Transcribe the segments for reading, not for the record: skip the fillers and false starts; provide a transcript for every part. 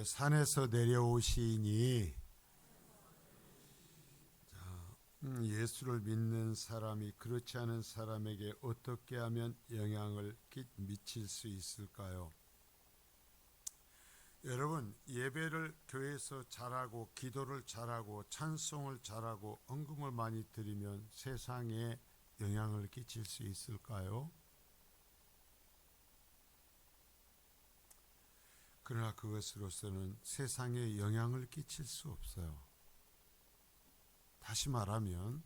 산에서 내려오시니 예수를 믿는 사람이 그렇지 않은 사람에게 어떻게 하면 영향을 미칠 수 있을까요? 여러분, 예배를 교회에서 잘하고 기도를 잘하고 찬송을 잘하고 헌금을 많이 드리면 세상에 영향을 끼칠 수 있을까요? 그러나 그것으로서는 세상에 영향을 끼칠 수 없어요. 다시 말하면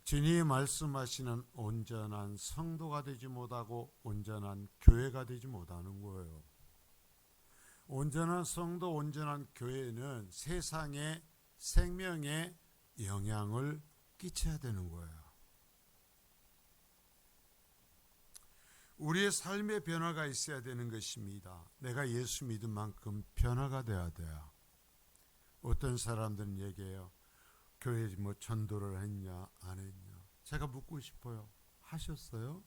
주님이 말씀하시는 온전한 성도가 되지 못하고 온전한 교회가 되지 못하는 거예요. 온전한 성도, 온전한 교회는 세상에 생명에 영향을 끼쳐야 되는 거예요. 우리의 삶의 변화가 있어야 되는 것입니다. 내가 예수 믿은 만큼 변화가 돼야 돼요. 어떤 사람들은 얘기해요. 교회에 뭐 전도를 했냐 안 했냐. 제가 묻고 싶어요. 하셨어요?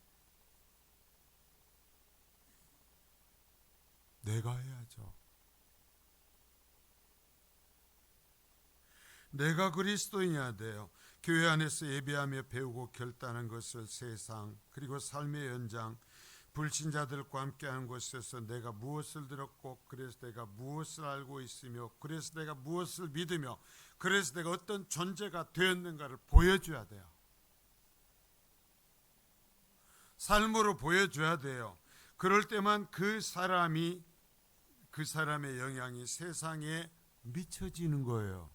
내가 해야죠. 내가 그리스도인이어야 돼요. 교회 안에서 예배하며 배우고 결단한 것을 세상 그리고 삶의 현장 불신자들과 함께하는 곳에서 내가 무엇을 들었고 그래서 내가 무엇을 알고 있으며 그래서 내가 무엇을 믿으며 그래서 내가 어떤 존재가 되었는가를 보여줘야 돼요. 삶으로 보여줘야 돼요. 그럴 때만 그 사람의 영향이 세상에 미쳐지는 거예요.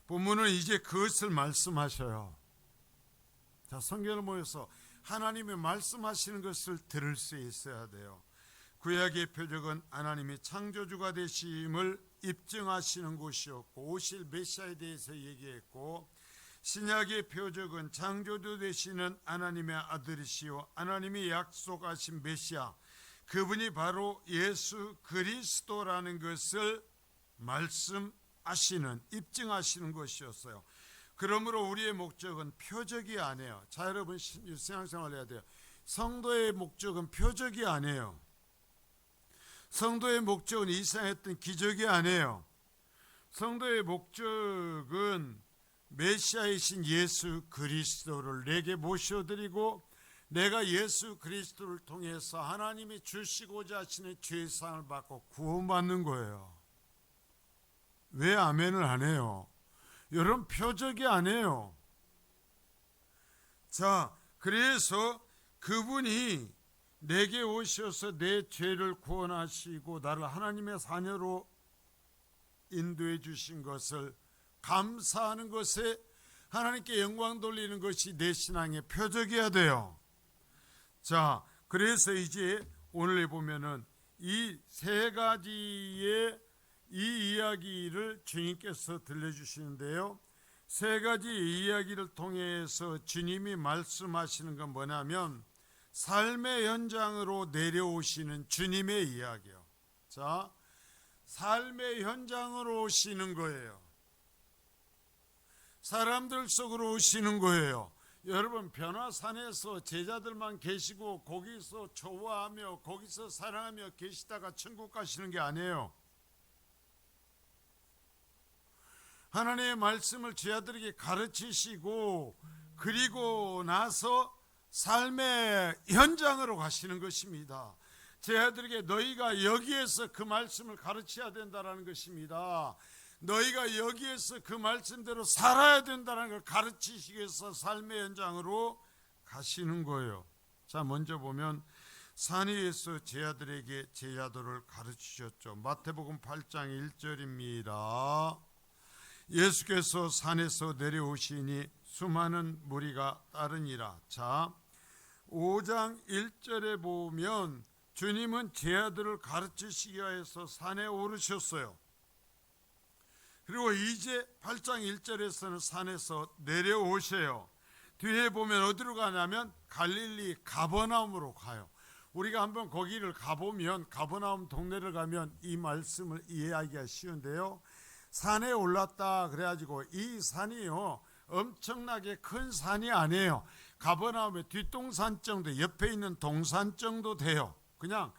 본문은 이제 그것을 말씀하셔요. 자, 성경을 모여서 하나님이 말씀하시는 것을 들을 수 있어야 돼요. 구약의 표적은 하나님이 창조주가 되심을 입증하시는 곳이었고 오실 메시아에 대해서 얘기했고, 신약의 표적은 창조주 되시는 하나님의 아들이시요 하나님이 약속하신 메시아, 그분이 바로 예수 그리스도라는 것을 말씀하시는, 입증하시는 것이었어요. 그러므로 우리의 목적은 표적이 아니에요. 자, 여러분 신앙생활 해야 돼요. 성도의 목적은 표적이 아니에요. 성도의 목적은 이상했던 기적이 아니에요. 성도의 목적은 메시아이신 예수 그리스도를 내게 모셔드리고 내가 예수 그리스도를 통해서 하나님이 주시고자 하시는 죄사함을 받고 구원받는 거예요. 왜 아멘을 안 해요? 여러분, 표적이 아니에요. 자, 그래서 그분이 내게 오셔서 내 죄를 구원하시고 나를 하나님의 자녀로 인도해 주신 것을 감사하는 것에 하나님께 영광 돌리는 것이 내 신앙의 표적이어야 돼요. 자, 그래서 이제 오늘 보면은 이 세 가지의 이 이야기를 주님께서 들려주시는데요. 세 가지 이야기를 통해서 주님이 말씀하시는 건 뭐냐면 삶의 현장으로 내려오시는 주님의 이야기요. 자, 삶의 현장으로 오시는 거예요. 사람들 속으로 오시는 거예요. 여러분, 변화산에서 제자들만 계시고 거기서 좋아하며 거기서 사랑하며 계시다가 천국 가시는 게 아니에요. 하나님의 말씀을 제자들에게 가르치시고 그리고 나서 삶의 현장으로 가시는 것입니다. 제자들에게 너희가 여기에서 그 말씀을 가르쳐야 된다는 것입니다. 너희가 여기에서 그 말씀대로 살아야 된다는 걸 가르치시기 위해서 삶의 현장으로 가시는 거예요. 자, 먼저 보면 산 위에서 제자들에게 제자도를 가르치셨죠. 마태복음 8장 1절입니다. 예수께서 산에서 내려오시니 수많은 무리가 따르니라. 자, 5장 1절에 보면 주님은 제자들을 가르치시기 위해서 산에 오르셨어요. 그리고 이제 8장 1절에서는 산에서 내려오세요. 뒤에 보면 어디로 가냐면 갈릴리 가버나움으로 가요. 우리가 한번 거기를 가보면, 가버나움 동네를 가면 이 말씀을 이해하기가 쉬운데요. 산에 올랐다 그래가지고 이 산이요 엄청나게 큰 산이 아니에요. 가버나움의 뒷동산 정도, 옆에 있는 동산 정도 돼요. 그냥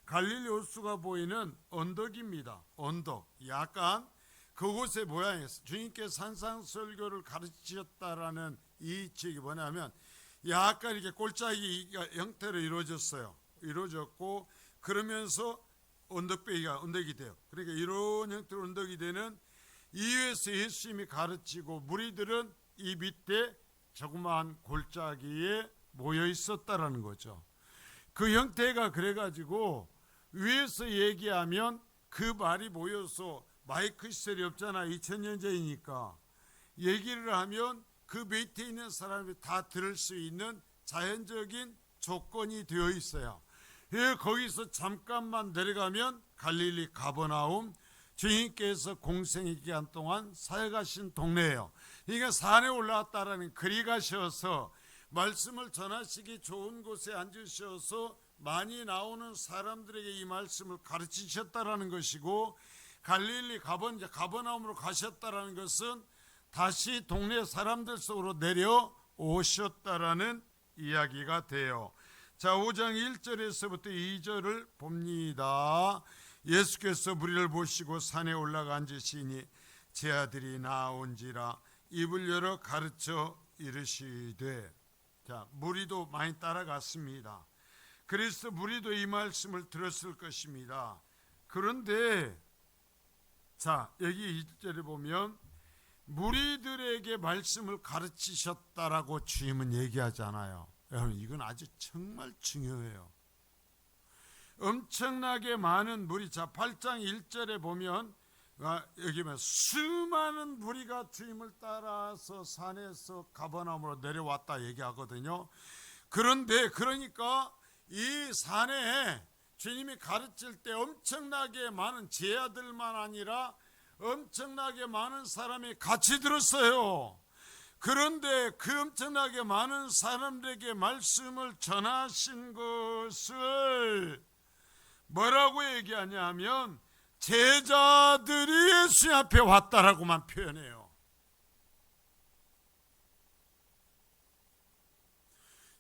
갈릴리 호수가 보이는 언덕입니다. 언덕. 약간 그곳의 모양이었어요. 주님께서 산상설교를 가르치셨다라는 이 지역이 뭐냐면 약간 이렇게 골짜기 형태로 이루어졌고 그러면서 언덕이 돼요. 그러니까 이런 형태로 언덕이 되는 이유에서 예수님이 가르치고 무리들은 이 밑에 조그마한 골짜기에 모여 있었다라는 거죠. 그 형태가 그래가지고 위에서 얘기하면 그 말이 모여서 마이크 시설이 없잖아. 2000년 전이니까 얘기를 하면 그 밑에 있는 사람이 다 들을 수 있는 자연적인 조건이 되어 있어요. 거기서 잠깐만 내려가면 갈릴리 가버나움, 주님께서 공생의 기간 동안 사역하신 동네예요. 그러니까 산에 올라왔다라는 그리 가셔서 말씀을 전하시기 좋은 곳에 앉으셔서 많이 나오는 사람들에게 이 말씀을 가르치셨다라는 것이고, 갈릴리 가버나움으로 가셨다라는 것은 다시 동네 사람들 속으로 내려오셨다라는 이야기가 돼요. 자, 5장 1절에서부터 2절을 봅니다. 예수께서 무리를 보시고 산에 올라가 앉으시니 제 아들이 나온지라 입을 열어 가르쳐 이르시되. 자, 무리도 많이 따라갔습니다. 그래서 무리도 이 말씀을 들었을 것입니다. 그런데 자, 여기 1절에 보면 무리들에게 말씀을 가르치셨다라고 주님은 얘기하잖아요. 여러분, 이건 아주 정말 중요해요. 엄청나게 많은 무리. 자, 8장 1절에 보면 여기 보면 수많은 무리가 주님을 따라서 산에서 가버나움으로 내려왔다 얘기하거든요. 그런데 그러니까 이 산에 주님이 가르칠 때 엄청나게 많은 제자들만 아니라 엄청나게 많은 사람이 같이 들었어요. 그런데 그 엄청나게 많은 사람들에게 말씀을 전하신 것을 뭐라고 얘기하냐면 제자들이 예수 앞에 왔다라고만 표현해요.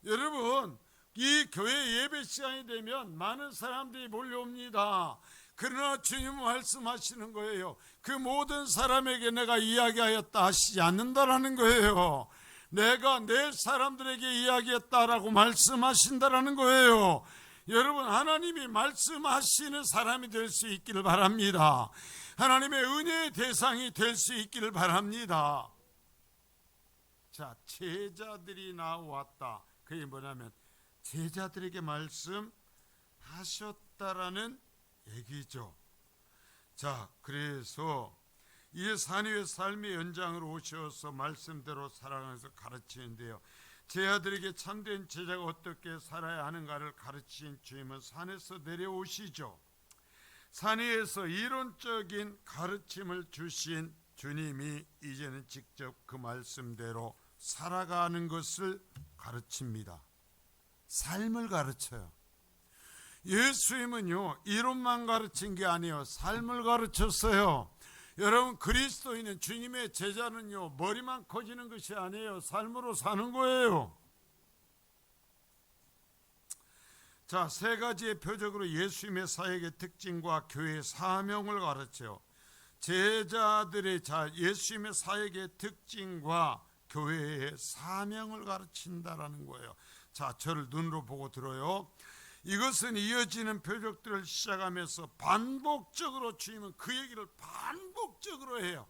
여러분, 이 교회 예배 시간이 되면 많은 사람들이 몰려옵니다. 그러나 주님은 말씀하시는 거예요. 그 모든 사람에게 내가 이야기하였다 하시지 않는다라는 거예요. 내가 내 사람들에게 이야기했다라고 말씀하신다라는 거예요. 여러분, 하나님이 말씀하시는 사람이 될 수 있기를 바랍니다. 하나님의 은혜의 대상이 될 수 있기를 바랍니다. 자, 제자들이 나왔다. 그게 뭐냐면 제자들에게 말씀하셨다라는 얘기죠. 자, 그래서 이 산 위의 삶의 연장으로 오셔서 말씀대로 살아가면서 가르치는데요. 제자들에게 참된 제자가 어떻게 살아야 하는가를 가르친 주님은 산에서 내려오시죠. 산 위에서 이론적인 가르침을 주신 주님이 이제는 직접 그 말씀대로 살아가는 것을 가르칩니다. 삶을 가르쳐요. 예수님은요, 이론만 가르친 게 아니에요. 삶을 가르쳤어요. 여러분, 그리스도인은, 주님의 제자는요, 머리만 커지는 것이 아니에요. 삶으로 사는 거예요. 자, 세 가지의 표적으로 예수님의 사역의 특징과 교회의 사명을 가르쳐요. 제자들의 예수님의 사역의 특징과 교회의 사명을 가르친다라는 거예요. 자, 저를 눈으로 보고 들어요. 이것은 이어지는 표적들을 시작하면서 반복적으로 주님은 그 얘기를 반복적으로 해요.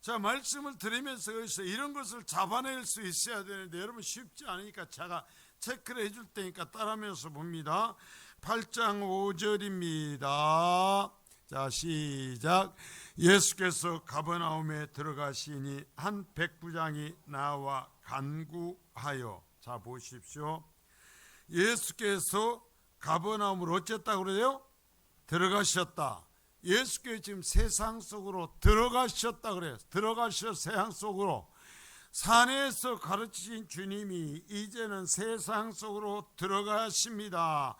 자, 말씀을 들으면서 여기서 이런 것을 잡아낼 수 있어야 되는데 여러분 쉽지 않으니까 제가 체크를 해줄 테니까 따라하면서 봅니다. 8장 5절입니다. 자, 시작. 예수께서 가버나움에 들어가시니 한 백부장이 나와 간구하여. 자, 보십시오. 예수께서 가버나움으로 어쨌다고 그래요? 들어가셨다. 예수께서 지금 세상 속으로 들어가셨다 그래요. 들어가셔 세상 속으로. 산에서 가르치신 주님이 이제는 세상 속으로 들어가십니다.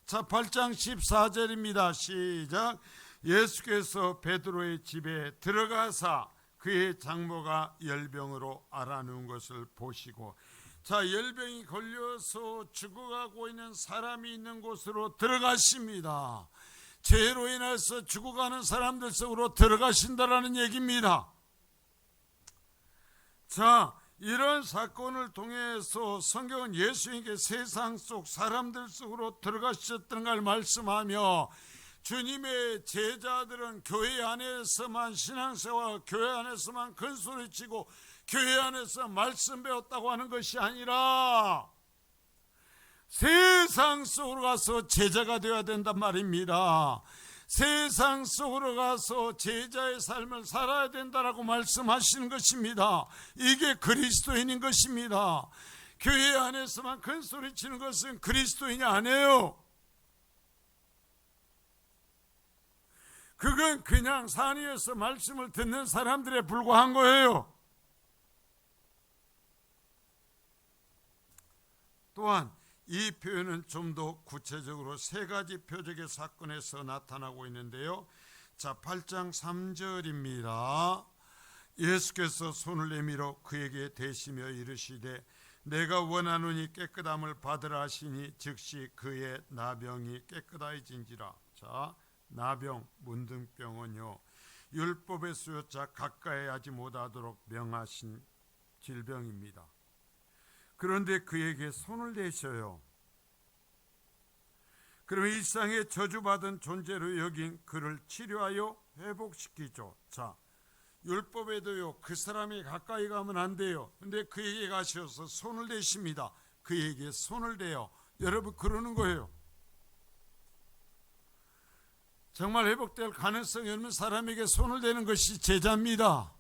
자, 8장 14절입니다. 시작. 예수께서 베드로의 집에 들어가사 그의 장모가 열병으로 앓아누운 것을 보시고. 자, 열병이 걸려서 죽어가고 있는 사람이 있는 곳으로 들어가십니다. 죄로 인해서 죽어가는 사람들 속으로 들어가신다라는 얘기입니다. 자, 이런 사건을 통해서 성경은 예수님께 세상 속 사람들 속으로 들어가셨던 걸 말씀하며, 주님의 제자들은 교회 안에서만 신앙생활, 교회 안에서만 큰소리치고 교회 안에서 말씀 배웠다고 하는 것이 아니라 세상 속으로 가서 제자가 되어야 된단 말입니다. 세상 속으로 가서 제자의 삶을 살아야 된다라고 말씀하시는 것입니다. 이게 그리스도인인 것입니다. 교회 안에서만 큰 소리 치는 것은 그리스도인이 아니에요. 그건 그냥 산 위에서 말씀을 듣는 사람들에 불과한 거예요. 또한 이 표현은 좀 더 구체적으로 세 가지 표적의 사건에서 나타나고 있는데요. 자, 8장 3절입니다. 예수께서 손을 내밀어 그에게 대시며 이르시되 내가 원하노니 깨끗함을 받으라 하시니 즉시 그의 나병이 깨끗하여진지라. 자, 나병, 문둥병은요, 율법의 수요자 가까이 하지 못하도록 명하신 질병입니다. 그런데 그에게 손을 대셔요. 그러면 일상에 저주받은 존재로 여긴 그를 치료하여 회복시키죠. 자, 율법에도요, 그 사람이 가까이 가면 안 돼요. 근데 그에게 가셔서 손을 대십니다. 그에게 손을 대요. 여러분, 그러는 거예요. 정말 회복될 가능성이 없는 사람에게 손을 대는 것이 제자입니다.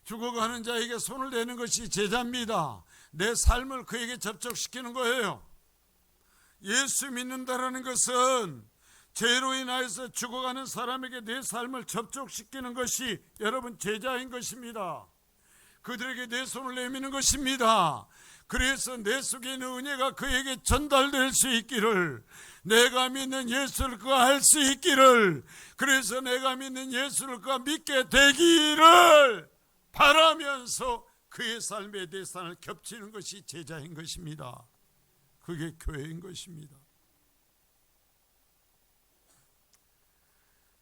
죽어가는 자에게 손을 대는 것이 제자입니다. 내 삶을 그에게 접촉시키는 거예요. 예수 믿는다라는 것은 죄로 인하여서 죽어가는 사람에게 내 삶을 접촉시키는 것이 여러분 제자인 것입니다. 그들에게 내 손을 내미는 것입니다. 그래서 내 속에 있는 은혜가 그에게 전달될 수 있기를, 내가 믿는 예수를 그가 할 수 있기를, 그래서 내가 믿는 예수를 그가 믿게 되기를 바라면서 그의 삶의 대상을 겹치는 것이 제자인 것입니다. 그게 교회인 것입니다.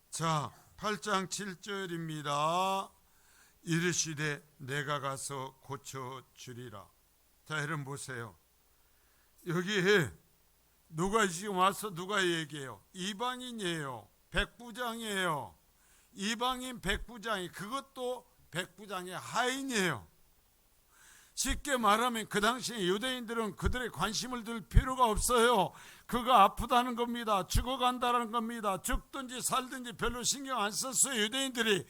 자, 8장 7절입니다. 이르시되 내가 가서 고쳐주리라. 자, 여러분 보세요. 여기에 누가 지금 와서 누가 얘기해요? 이방인이에요. 백부장이에요. 이방인 백부장이, 그것도 백부장의 하인이에요. 쉽게 말하면 그 당시에 유대인들은 그들의 관심을 들 필요가 없어요. 그가 아프다는 겁니다. 죽어간다는 겁니다. 죽든지 살든지 별로 신경 안 썼어요, 유대인들이.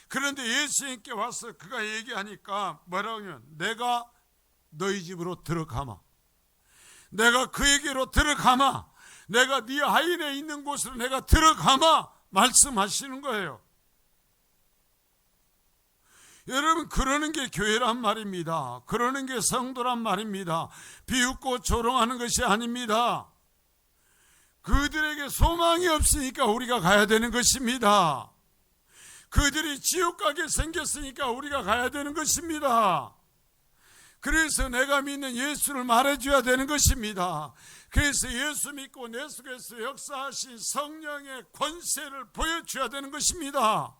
그런데 예수님께 와서 그가 얘기하니까 뭐라고 하냐면 내가 너희 집으로 들어가마, 내가 그에게로 들어가마, 내가 네 하인에 있는 곳으로 내가 들어가마 말씀하시는 거예요. 여러분, 그러는 게 교회란 말입니다. 그러는 게 성도란 말입니다. 비웃고 조롱하는 것이 아닙니다. 그들에게 소망이 없으니까 우리가 가야 되는 것입니다. 그들이 지옥 가게 생겼으니까 우리가 가야 되는 것입니다. 그래서 내가 믿는 예수를 말해줘야 되는 것입니다. 그래서 예수 믿고 내 속에서 역사하신 성령의 권세를 보여줘야 되는 것입니다.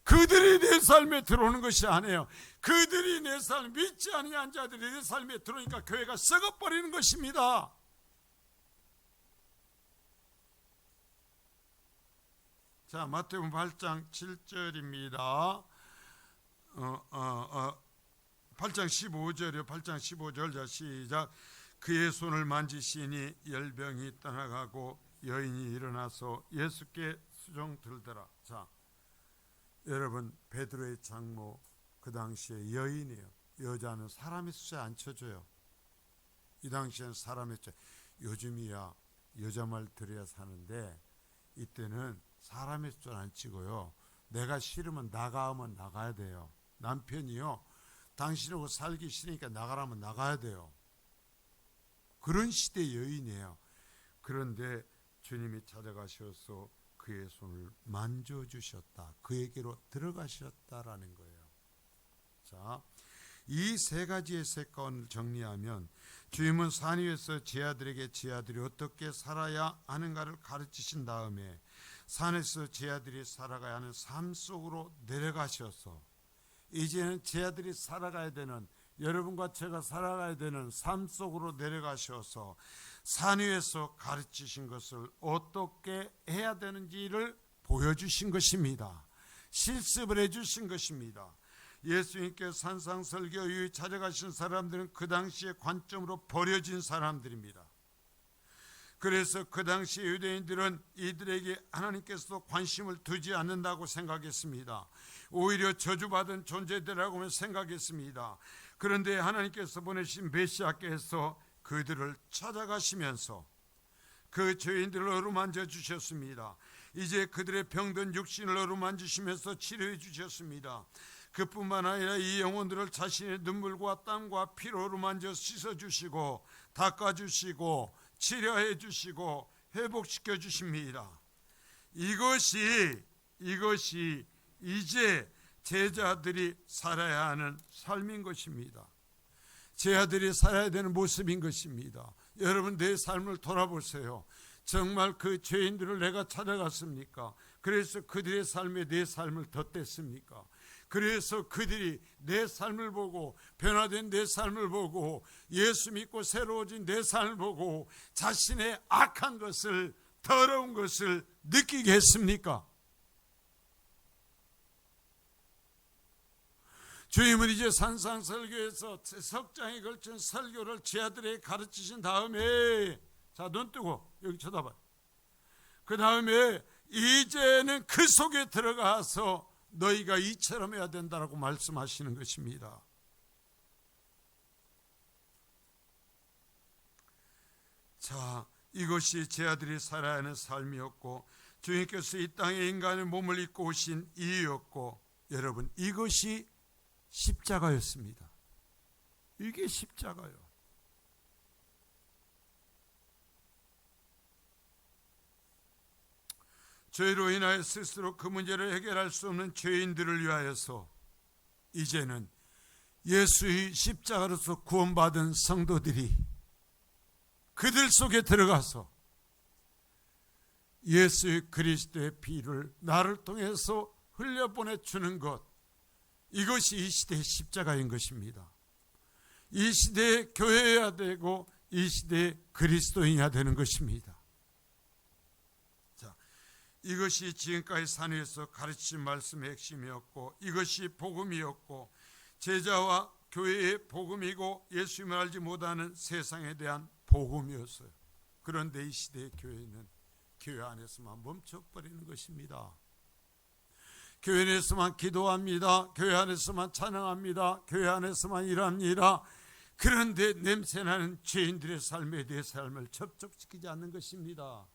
그들이 내 삶에 들어오는 것이 아니에요. 그들이 내 삶, 믿지 아니한 자들이 내 삶에 들어오니까 교회가 썩어버리는 것입니다. 자, 마태복음 8장 7절입니다. 8장 15절이요. 8장 15절. 자, 시작. 그의 손을 만지시니 열병이 떠나가고 여인이 일어나서 예수께 수종 들더라. 자, 여러분, 베드로의 장모, 그 당시에 여인이에요. 여자는 사람의 숫자에 안 쳐줘요. 이 당시에는 사람의 숫자. 요즘이야 여자 말 들어야 사는데 이때는 사람의 숫자를 안 치고요. 내가 싫으면 나가면 나가야 돼요. 남편이요, 당신하고 살기 싫으니까 나가라면 나가야 돼요. 그런 시대의 여인이에요. 그런데 주님이 찾아가셔서 그의 손을 만져주셨다. 그에게로 들어가셨다라는 거예요. 자, 이 세 가지의 세건을 정리하면 주님은 산 위에서 제 아들에게 제 아들이 어떻게 살아야 하는가를 가르치신 다음에 산에서 제 아들이 살아가야 하는 삶 속으로 내려가셔서 이제는 제 아들이 살아가야 되는, 여러분과 제가 살아가야 되는 삶 속으로 내려가셔서 산 위에서 가르치신 것을 어떻게 해야 되는지를 보여주신 것입니다. 실습을 해주신 것입니다. 예수님께 산상설교 이후에 찾아가신 사람들은 그 당시의 관점으로 버려진 사람들입니다. 그래서 그 당시 유대인들은 이들에게 하나님께서 관심을 두지 않는다고 생각했습니다. 오히려 저주받은 존재들이라고 생각했습니다. 그런데 하나님께서 보내신 메시아께서 그들을 찾아가시면서 그 죄인들을 어루만져 주셨습니다. 이제 그들의 병든 육신을 어루만지시면서 치료해 주셨습니다. 그뿐만 아니라 이 영혼들을 자신의 눈물과 땀과 피로 어루만져 씻어주시고 닦아주시고 치료해 주시고 회복시켜 주십니다. 이것이 이제 제자들이 살아야 하는 삶인 것입니다. 제자들이 살아야 되는 모습인 것입니다. 여러분, 내 삶을 돌아보세요. 정말 그 죄인들을 내가 찾아갔습니까? 그래서 그들의 삶에 내 삶을 덧댔습니까? 그래서 그들이 내 삶을 보고, 변화된 내 삶을 보고, 예수 믿고 새로워진 내 삶을 보고 자신의 악한 것을, 더러운 것을 느끼게 했습니까? 주님은 이제 산상설교에서 석장에 걸친 설교를 제 아들에게 가르치신 다음에, 자, 눈 뜨고 여기 쳐다봐요. 그 다음에 이제는 그 속에 들어가서 너희가 이처럼 해야 된다라고 말씀하시는 것입니다. 자, 이것이 제 아들이 살아야 하는 삶이었고, 주님께서 이 땅에 인간의 몸을 입고 오신 이유였고, 여러분, 이것이 십자가였습니다. 이게 십자가요. 죄로 인하여 스스로 그 문제를 해결할 수 없는 죄인들을 위하여서 이제는 예수의 십자가로서 구원받은 성도들이 그들 속에 들어가서 예수 그리스도의 피를 나를 통해서 흘려보내주는 것, 이것이 이 시대의 십자가인 것입니다. 이 시대의 교회여야 되고 이 시대의 그리스도인이어야 되는 것입니다. 자, 이것이 지금까지 산 위에서 가르친 말씀의 핵심이었고, 이것이 복음이었고, 제자와 교회의 복음이고, 예수님을 알지 못하는 세상에 대한 복음이었어요. 그런데 이 시대의 교회는 교회 안에서만 멈춰버리는 것입니다. 교회 안에서만 기도합니다. 교회 안에서만 찬양합니다. 교회 안에서만 일합니다. 그런데 냄새나는 죄인들의 삶에 내 삶을 접촉시키지 않는 것입니다.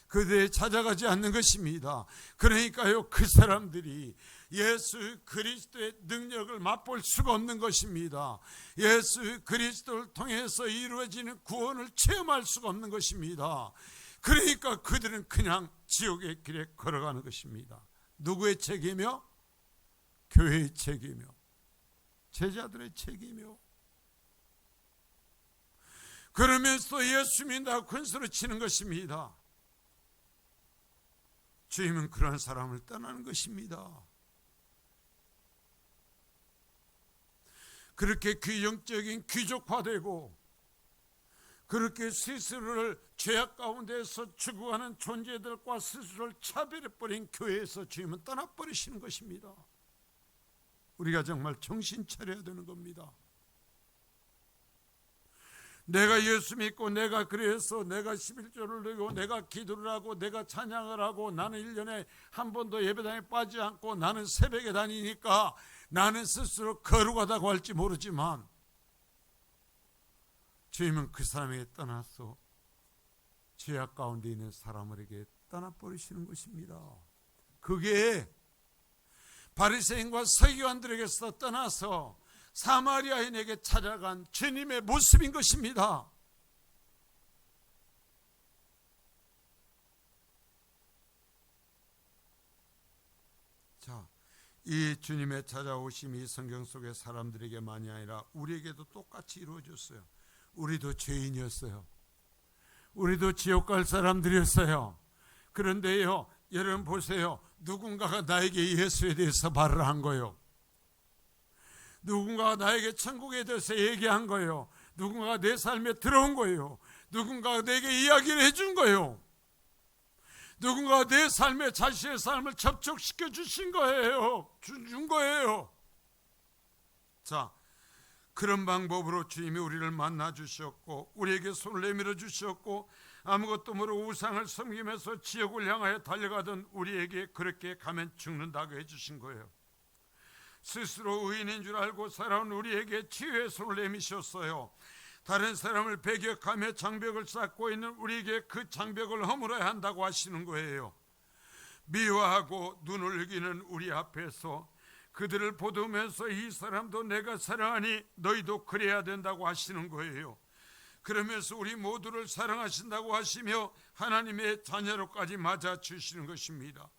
그들에 찾아가지 않는 것입니다. 그러니까요, 그 사람들이 예수 그리스도의 능력을 맛볼 수가 없는 것입니다. 예수 그리스도를 통해서 이루어지는 구원을 체험할 수가 없는 것입니다. 그러니까 그들은 그냥 지옥의 길에 걸어가는 것입니다. 누구의 책임이요? 교회의 책임이요. 제자들의 책임이요. 그러면서 예수 믿는다고 큰 소리 치는 것입니다. 주님은 그러한 사람을 떠나는 것입니다. 그렇게 영적인 귀족화되고 그렇게 스스로를 죄악 가운데서 죽어가는 존재들과 스스로를 차별해버린 교회에서 주님은 떠나버리시는 것입니다. 우리가 정말 정신 차려야 되는 겁니다. 내가 예수 믿고 내가 그래서 내가 11조를 드리고 내가 기도를 하고 내가 찬양을 하고 나는 1년에 한 번도 예배당에 빠지지 않고 나는 새벽에 다니니까 나는 스스로 거룩하다고 할지 모르지만 주님은 그 사람에게 떠나서 죄악 가운데 있는 사람에게 떠나버리시는 것입니다. 그게 바리새인과 서기관들에게서 떠나서 사마리아인에게 찾아간 주님의 모습인 것입니다. 자, 이 주님의 찾아오심이 성경 속의 사람들에게만이 아니라 우리에게도 똑같이 이루어졌어요. 우리도 죄인이었어요. 우리도 지옥 갈 사람들이었어요. 그런데요, 여러분 보세요. 누군가가 나에게 예수에 대해서 말을 한 거예요. 누군가가 나에게 천국에 대해서 얘기한 거예요. 누군가가 내 삶에 들어온 거예요. 누군가가 내게 이야기를 해준 거예요. 누군가가 내 삶에 자신의 삶을 접촉시켜 주신 거예요. 준 거예요. 자, 그런 방법으로 주님이 우리를 만나 주셨고 우리에게 손을 내밀어 주셨고 아무것도 모르고 우상을 섬기면서 지옥을 향하여 달려가던 우리에게 그렇게 가면 죽는다고 해주신 거예요. 스스로 의인인 줄 알고 살아온 우리에게 치유의 손을 내미셨어요. 다른 사람을 배격하며 장벽을 쌓고 있는 우리에게 그 장벽을 허물어야 한다고 하시는 거예요. 미워하고 눈을 흘기는 우리 앞에서 그들을 보듬으면서 이 사람도 내가 사랑하니 너희도 그래야 된다고 하시는 거예요. 그러면서 우리 모두를 사랑하신다고 하시며 하나님의 자녀로까지 맞아주시는 것입니다.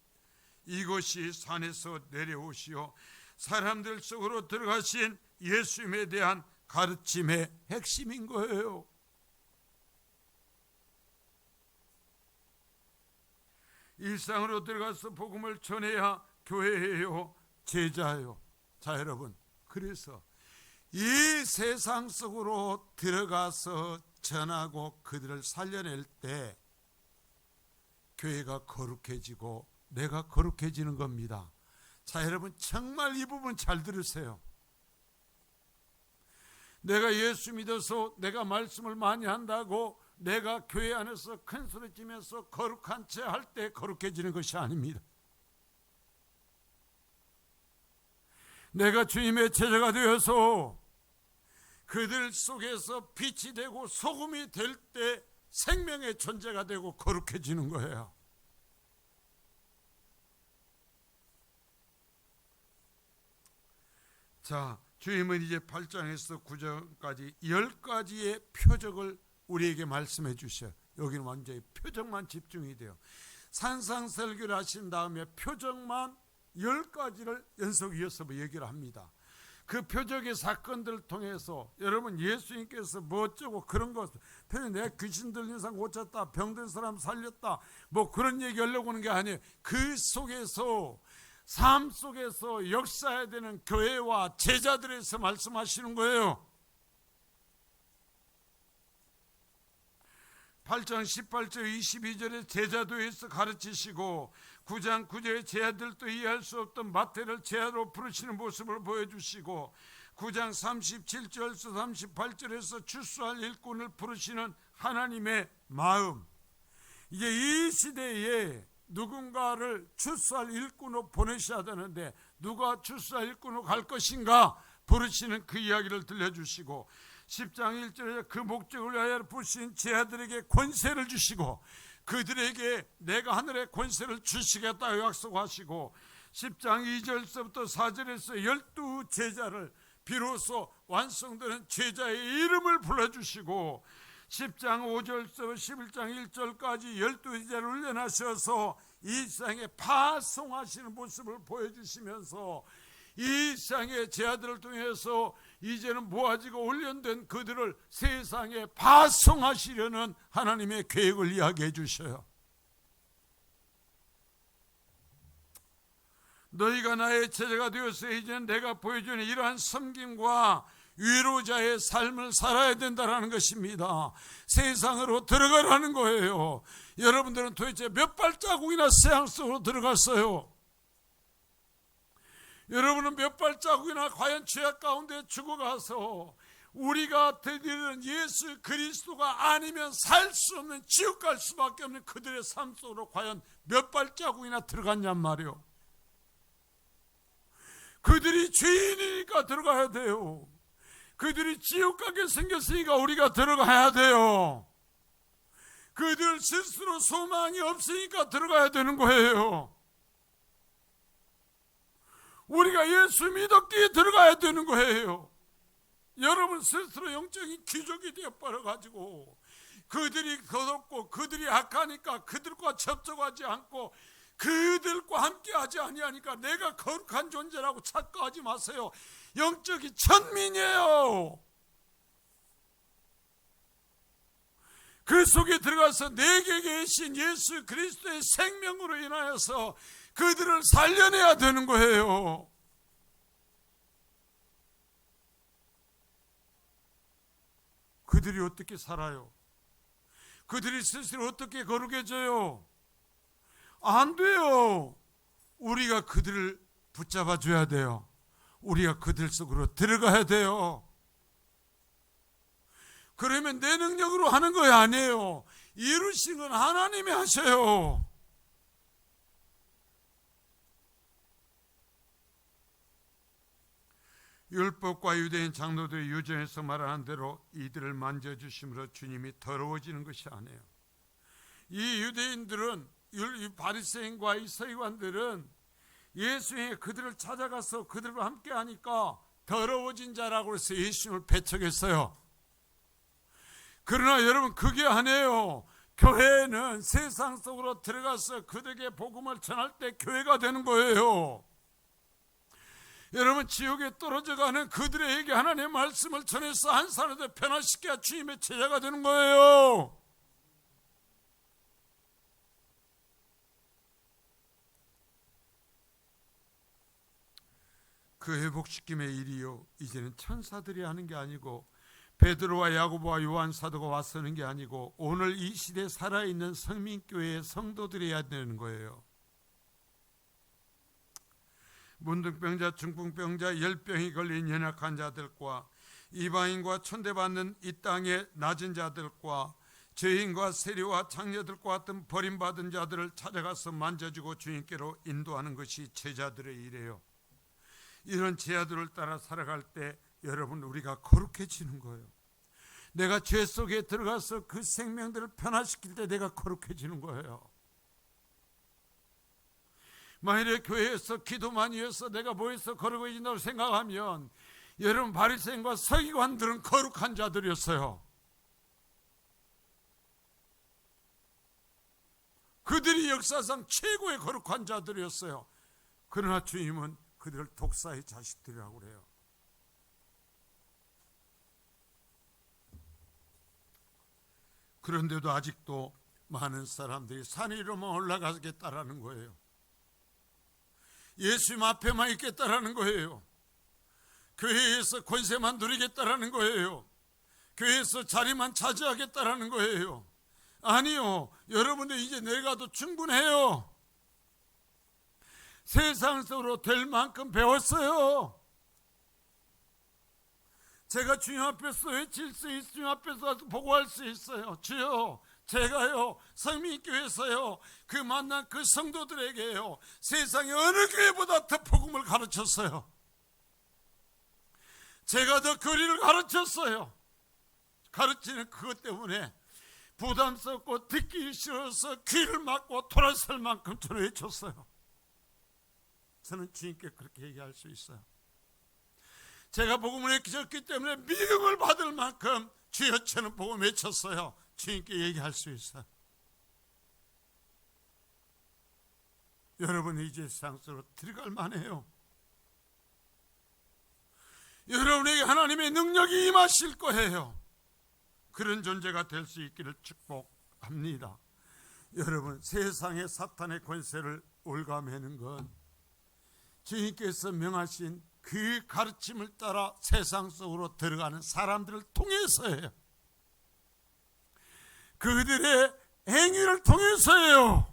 이것이 산에서 내려오시어 사람들 속으로 들어가신 예수님에 대한 가르침의 핵심인 거예요. 일상으로 들어가서 복음을 전해야 교회예요, 제자예요. 자, 여러분, 그래서 이 세상 속으로 들어가서 전하고 그들을 살려낼 때 교회가 거룩해지고 내가 거룩해지는 겁니다. 자, 여러분, 정말 이 부분 잘 들으세요. 내가 예수 믿어서 내가 말씀을 많이 한다고 내가 교회 안에서 큰 소리 치면서 거룩한 채 할 때 거룩해지는 것이 아닙니다. 내가 주님의 제자가 되어서 그들 속에서 빛이 되고 소금이 될 때 생명의 존재가 되고 거룩해지는 거예요. 자, 주님은 이제 8장에서 9장까지 10가지의 표적을 우리에게 말씀해 주셔요. 여기는 완전히 표적만 집중이 돼요. 산상설교를 하신 다음에 표적만 10가지를 연속 이어서 얘기를 합니다. 그 표적의 사건들을 통해서 여러분 예수님께서 뭐 어쩌고 그런 것, 내가 귀신 들린 사람 고쳤다, 병든 사람 살렸다, 뭐 그런 얘기 하려고 하는 게 아니에요. 그 속에서 삶 속에서 역사해야 되는 교회와 제자들에서 말씀하시는 거예요. 8장 18절 22절에 제자도에서 가르치시고 9장 9절에 제자들도 이해할 수 없던 마태를 제자로 부르시는 모습을 보여주시고 9장 37절에서 38절에서 출소할 일꾼을 부르시는 하나님의 마음, 이제 이 시대에 누군가를 출소할 일꾼으로 보내셔야 되는데 누가 출소할 일꾼으로 갈 것인가 부르시는 그 이야기를 들려주시고 10장 1절에 그 목적을 위하여 부르신 제자들에게 권세를 주시고 그들에게 내가 하늘의 권세를 주시겠다고 약속하시고 10장 2절서부터 4절에서 12 제자를 비로소 완성되는 제자의 이름을 불러주시고 10장 5절서부터 11장 1절까지 12제자를 훈련하셔서 이 세상에 파송하시는 모습을 보여주시면서 이 세상의 제자들을 통해서 이제는 모아지고 훈련된 그들을 세상에 파송하시려는 하나님의 계획을 이야기해 주셔요. 너희가 나의 제자가 되어서 이제는 내가 보여주는 이러한 섬김과 위로자의 삶을 살아야 된다는 것입니다. 세상으로 들어가라는 거예요. 여러분들은 도대체 몇 발자국이나 세상 속으로 들어갔어요? 여러분은 몇 발자국이나 과연 죄악 가운데 죽어가서 우리가 드리는 예수 그리스도가 아니면 살 수 없는 지옥 갈 수밖에 없는 그들의 삶 속으로 과연 몇 발자국이나 들어갔냔 말이요. 그들이 죄인이니까 들어가야 돼요. 그들이 지옥 가게 생겼으니까 우리가 들어가야 돼요. 그들 스스로 소망이 없으니까 들어가야 되는 거예요. 우리가 예수 믿었기에 들어가야 되는 거예요. 여러분 스스로 영적인 귀족이 되어버려가지고 그들이 더럽고 그들이 악하니까 그들과 접촉하지 않고 그들과 함께하지 아니하니까 내가 거룩한 존재라고 착각하지 마세요. 영적인 천민이에요. 그 속에 들어가서 내게 계신 예수 그리스도의 생명으로 인하여서 그들을 살려내야 되는 거예요. 그들이 어떻게 살아요? 그들이 스스로 어떻게 거룩해져요? 안 돼요. 우리가 그들을 붙잡아 줘야 돼요. 우리가 그들 속으로 들어가야 돼요. 그러면 내 능력으로 하는 거 아니에요. 이루신 건 하나님이 하셔요. 율법과 유대인 장로들의 유전에서 말하는 대로 이들을 만져주심으로 주님이 더러워지는 것이 아니에요. 이 유대인들은, 바리새인과 이 서기관들은 예수님이 그들을 찾아가서 그들과 함께 하니까 더러워진 자라고 해서 예수님을 배척했어요. 그러나 여러분, 그게 아니에요. 교회는 세상 속으로 들어가서 그들에게 복음을 전할 때 교회가 되는 거예요. 여러분, 지옥에 떨어져가는 그들에게 하나님의 말씀을 전해서 한 사람들 변화시켜야 주님의 제자가 되는 거예요. 그 회복시킴의 일이요, 이제는 천사들이 하는 게 아니고 베드로와 야고보와 요한 사도가 와서 하는 게 아니고 오늘 이 시대에 살아있는 성민교회의 성도들이 해야 되는 거예요. 문둥병자, 중풍병자, 열병이 걸린 연약한 자들과 이방인과 천대받는 이 땅의 낮은 자들과 죄인과 세리와 장녀들과 같은 버림받은 자들을 찾아가서 만져주고 주님께로 인도하는 것이 제자들의 일이에요. 이런 제자들을 따라 살아갈 때 여러분, 우리가 거룩해지는 거예요. 내가 죄 속에 들어가서 그 생명들을 변화시킬 때 내가 거룩해지는 거예요. 만일에 교회에서 기도만 위해서 내가 뭐해서 거룩해진다고 생각하면 여러분, 바리새인과 서기관들은 거룩한 자들이었어요. 그들이 역사상 최고의 거룩한 자들이었어요. 그러나 주님은 그들을 독사의 자식들이라고 그래요. 그런데도 아직도 많은 사람들이 산 위로만 올라가겠다라는 거예요. 예수님 앞에만 있겠다라는 거예요. 교회에서 권세만 누리겠다라는 거예요. 교회에서 자리만 차지하겠다라는 거예요. 아니요, 여러분들 이제 내가도 충분해요. 세상 속으로 될 만큼 배웠어요. 제가 주님 앞에서 외칠 수 있어요. 주님 앞에서 보고할 수 있어요. 주여, 제가요, 성민교회에서요, 그 만난 그 성도들에게요, 세상의 어느 교회보다 더 복음을 가르쳤어요. 제가 더 거리를 가르쳤어요. 가르치는 그것 때문에 부담스럽고 듣기 싫어서 귀를 막고 돌아설 만큼 저는 외쳤어요. 저는 주님께 그렇게 얘기할 수 있어요. 제가 복음을 외쳤기 때문에 미움을 받을 만큼 주여, 저는 복음 외쳤어요. 주님께 얘기할 수 있어요. 여러분, 이제 세상 속으로 들어갈 만해요. 여러분에게 하나님의 능력이 임하실 거예요. 그런 존재가 될 수 있기를 축복합니다. 여러분, 세상의 사탄의 권세를 올가매는 건 주님께서 명하신 그 가르침을 따라 세상 속으로 들어가는 사람들을 통해서예요. 그들의 행위를 통해서예요.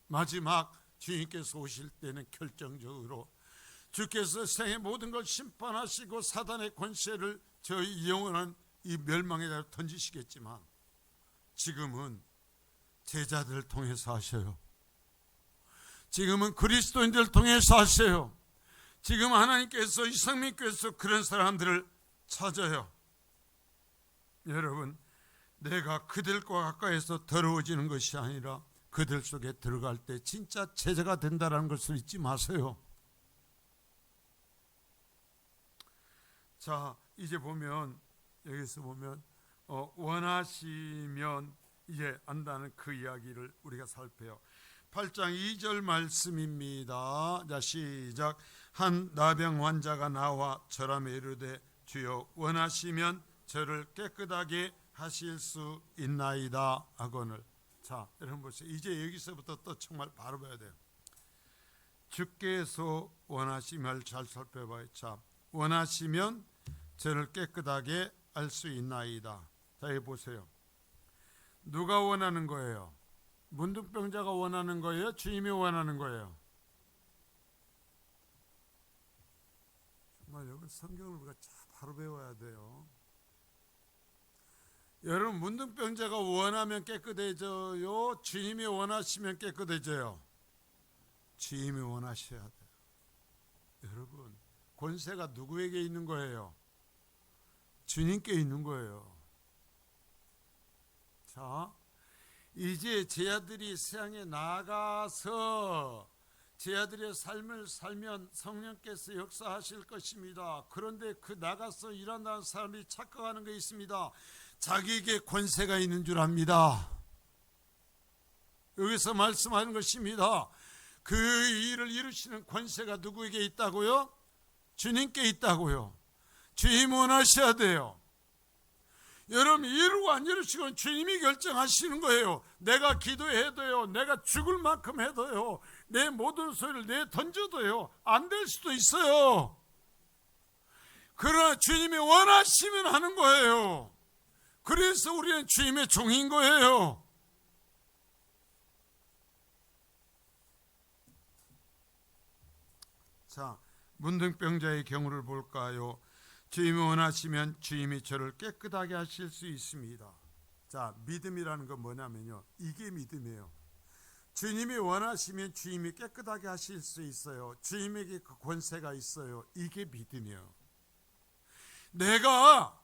마지막 주님께서 오실 때는 결정적으로 주께서 생의 모든 걸 심판하시고 사단의 권세를 저희 영원한 이 멸망에다 던지시겠지만 지금은 제자들을 통해서 하셔요. 지금은 그리스도인들을 통해서 하셔요. 지금 하나님께서 이 성민교회에서 그런 사람들을 찾아요. 여러분, 내가 그들과 가까이서 더러워지는 것이 아니라 그들 속에 들어갈 때 진짜 제자가 된다는 것을 잊지 마세요. 자, 이제 보면, 여기서 보면 원하시면 이제 안다는 그 이야기를 우리가 살펴요. 8장 2절 말씀입니다. 자, 시작. 한 나병 환자가 나와 절함에 이르되 주여 원하시면 저를 깨끗하게 하실 수 있나이다 하거늘. 자, 여러분 보세요. 이제 여기서부터 또 정말 바로 봐야 돼요. 주께서 원하시면 잘 살펴봐요. 자, 원하시면 저를 깨끗하게 할 수 있나이다. 자, 여기 보세요. 누가 원하는 거예요? 문둥병자가 원하는 거예요? 주님이 원하는 거예요? 정말 여러분 성경을 우리가 바로 배워야 돼요. 여러분 문둥병자가 원하면 깨끗해져요? 주님이 원하시면 깨끗해져요? 주님이 원하셔야 돼요. 여러분 권세가 누구에게 있는 거예요? 주님께 있는 거예요. 자, 이제 제 아들이 세상에 나가서 제 아들의 삶을 살면 성령께서 역사하실 것입니다. 그런데 그 나가서 일한다는 사람이 착각하는 게 있습니다. 자기에게 권세가 있는 줄 압니다. 여기서 말씀하는 것입니다. 그 일을 이루시는 권세가 누구에게 있다고요? 주님께 있다고요. 주님 원하셔야 돼요. 여러분 이루고 안 이루시건 주님이 결정하시는 거예요. 내가 기도해도요, 내가 죽을 만큼 해도요, 내 모든 소리를 내던져도요 안 될 수도 있어요. 그러나 주님이 원하시면 하는 거예요. 그래서 우리는 주님의 종인 거예요. 자, 문둥병자의 경우를 볼까요? 주님이 원하시면 주님이 저를 깨끗하게 하실 수 있습니다. 자, 믿음이라는 건 뭐냐면요, 이게 믿음이에요. 주님이 원하시면 주님이 깨끗하게 하실 수 있어요. 주님에게 그 권세가 있어요. 이게 믿음이에요. 내가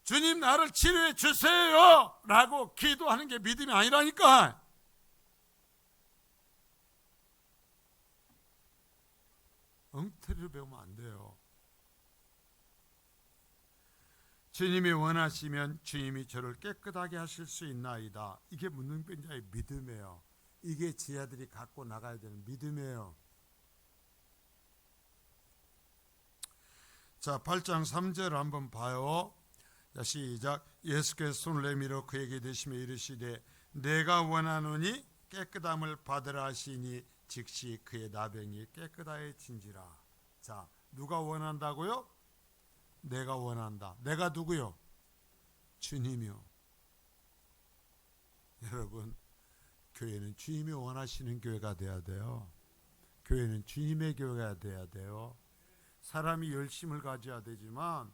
주님 나를 치료해 주세요 라고 기도하는 게 믿음이 아니라니까. 엉터리로 배우면 안 돼요. 주님이 원하시면 주님이 저를 깨끗하게 하실 수 있나이다. 이게 문둥병자의 믿음이에요. 이게 제 아들이 갖고 나가야 되는 믿음이에요. 자, 8장 3절 한번 봐요. 자, 시작. 예수께서 손을 내밀어 그에게 대시며 이르시되 내가 원하노니 깨끗함을 받으라 하시니 즉시 그의 나병이 깨끗하여진지라. 자, 누가 원한다고요? 내가 원한다. 내가 누구요? 주님이요. 여러분, 교회는 주님이 원하시는 교회가 돼야 돼요. 교회는 주님의 교회가 돼야 돼요. 사람이 열심을 가져야 되지만